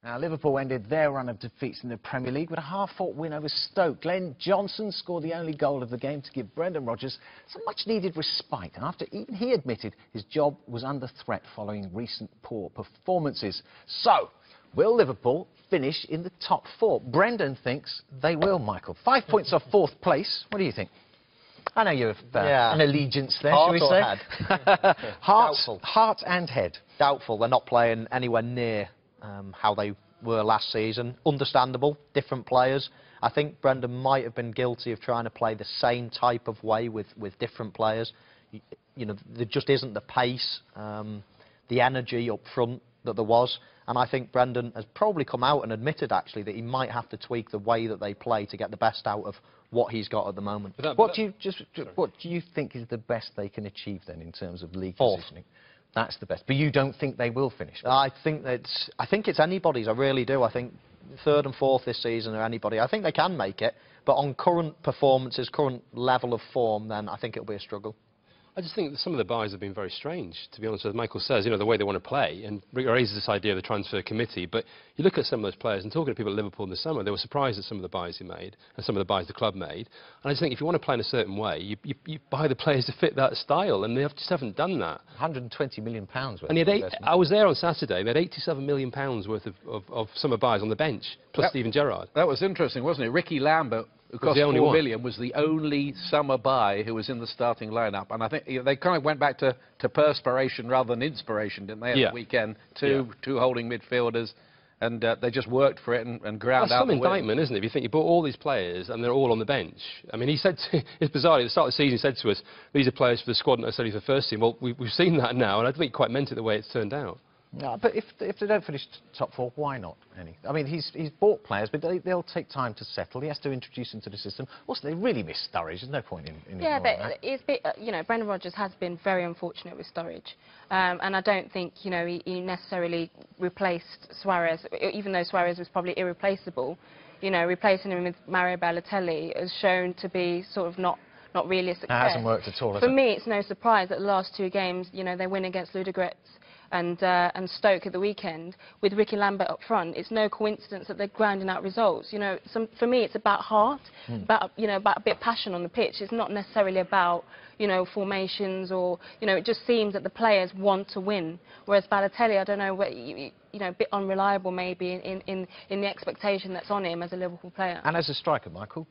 Now, Liverpool ended their run of defeats in the Premier League with a hard-fought win over Stoke. Glenn Johnson scored the only goal of the game to give Brendan Rodgers some much-needed respite after even he admitted his job was under threat following recent poor performances. So, will Liverpool finish in the top four? Brendan thinks they will, Michael. 5 points off fourth place. What do you think? I know you have an allegiance there, shall we say? Heart and head. Doubtful. They're not playing anywhere near how they were last season. Understandable, different players. I think Brendan might have been guilty of trying to play the same type of way with different players. You know, there just isn't the pace, the energy up front that there was. And I think Brendan has probably come out and admitted, actually, that he might have to tweak the way that they play to get the best out of what he's got at the moment. What do you think is the best they can achieve, then, in terms of league positioning? That's the best. But you don't think they will finish? I think it's anybody's. I really do. I think third and fourth this season are anybody. I think they can make it, but on current performances, current level of form, then I think it'll be a struggle. I just think that some of the buys have been very strange, to be honest. As Michael says, you know, the way they want to play, and raises this idea of the transfer committee. But you look at some of those players, and talking to people at Liverpool in the summer, they were surprised at some of the buys he made, and some of the buys the club made. And I just think if you want to play in a certain way, you buy the players to fit that style, and they just haven't done that. £120 million worth. And I was there on Saturday. They had £87 million worth of summer buys on the bench, plus Steven Gerrard. That was interesting, wasn't it? Ricky Lambert, who cost $4 million, was the only summer buy who was in the starting lineup. And I think they kind of went back to perspiration rather than inspiration, didn't they, at the weekend? Two holding midfielders, and they just worked for it and ground out the win. That's some indictment, isn't it? If you think you bought all these players and they're all on the bench. I mean, he said, it's bizarre, at the start of the season he said to us, these are players for the squad, not necessarily for the first team. Well, we've seen that now, and I don't think he quite meant it the way it's turned out. No, but if they don't finish top four, why not, Annie? I mean, he's bought players, but they'll take time to settle. He has to introduce them to the system. Also, they really miss Sturridge. There's no point in ignoring that. It's a bit, you know, Brendan Rodgers has been very unfortunate with Sturridge. And I don't think, you know, he necessarily replaced Suarez, even though Suarez was probably irreplaceable. You know, replacing him with Mario Balotelli has shown to be sort of not really a success. That hasn't worked at all, has it? For me, it's no surprise that the last two games, you know, they win against Ludogorets and Stoke at the weekend with Ricky Lambert up front. It's no coincidence that they're grinding out results. You know, for me, it's about heart, about a bit of passion on the pitch. It's not necessarily about, you know, formations or, you know, it just seems that the players want to win. Whereas Balotelli, I don't know, you know, a bit unreliable maybe in the expectation that's on him as a Liverpool player. And as a striker, Michael,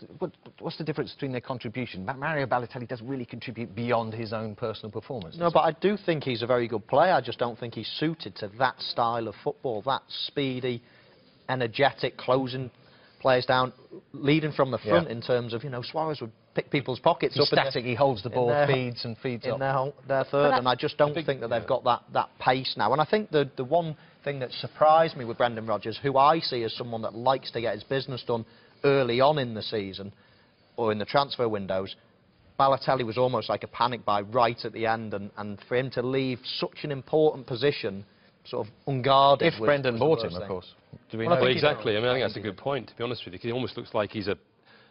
what's the difference between their contribution? Mario Balotelli doesn't really contribute beyond his own personal performance. No, but I do think he's a very good player. I just don't think he's suited to that style of football, that speedy, energetic, closing players down, leading from the front in terms of, you know, Suarez would pick people's pockets He's up. Static, he holds the ball, feeds up. In their third, and I just don't think that they've got that pace now. And I think the one thing that surprised me with Brendan Rodgers, who I see as someone that likes to get his business done early on in the season, or in the transfer windows, Balotelli was almost like a panic buy right at the end, and for him to leave such an important position sort of unguarded. If Brendan bought him, of course. Do we know? Exactly. I mean, I think that's a good point, to be honest with you, because he almost looks like he's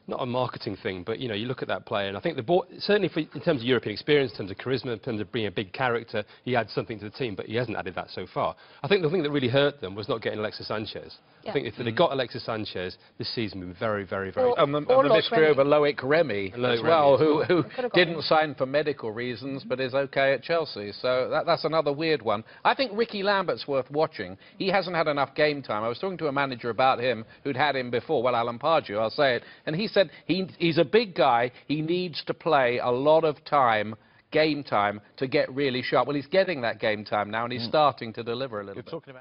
not a marketing thing, but, you know, you look at that player, and I think certainly in terms of European experience, in terms of charisma, in terms of being a big character, he adds something to the team, but he hasn't added that so far. I think the thing that really hurt them was not getting Alexis Sanchez. I think if they got Alexis Sanchez, this season would be very, very, very and the mystery over Loic Remy as well, who didn't sign for medical reasons, but is OK at Chelsea. So that's another weird one. I think Ricky Lambert's worth watching. He hasn't had enough game time. I was talking to a manager about him who'd had him before, well, Alan Pardew, I'll say it, and he said he's a big guy. He needs to play a lot of time, game time, to get really sharp. Well, he's getting that game time now, and he's starting to deliver a little bit.